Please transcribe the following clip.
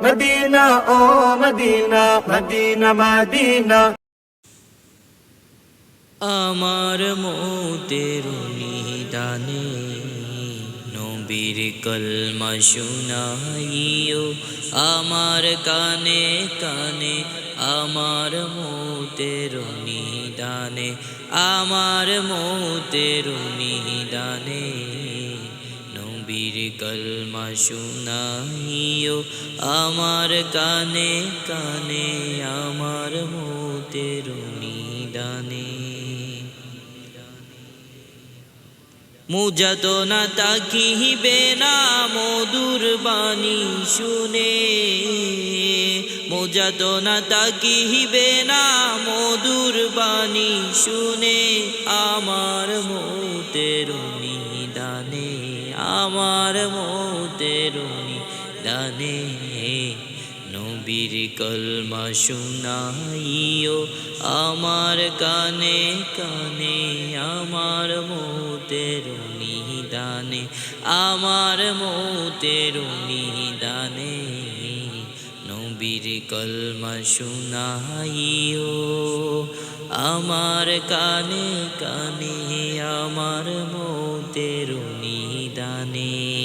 Medina oh Medina Medina Medina আমার মৌতের নিদানে নবীর কলমা শুনাইও আমার কানে কানে আমার মৌতের নিদানে আমার মৌতের নিদানে নবীর কলমা শুনাইও আমার কানে কানে আমার মৌতের নিদানে মুজাতনা তাকিবে না মধুর বাণী শুনে মুজাতনা তাকিবে না মধুর বাণী শুনে আমার মৌতের নিদানে আমার মৌতের নিদানে নবীর কলমা শুনাইও আমার কানে কানে আমার মৌতের নিদানে আমার মৌতের নিদানে নবীর কলমা শুনাইও আমার কানে কানে আমার মৌতের নিদানে।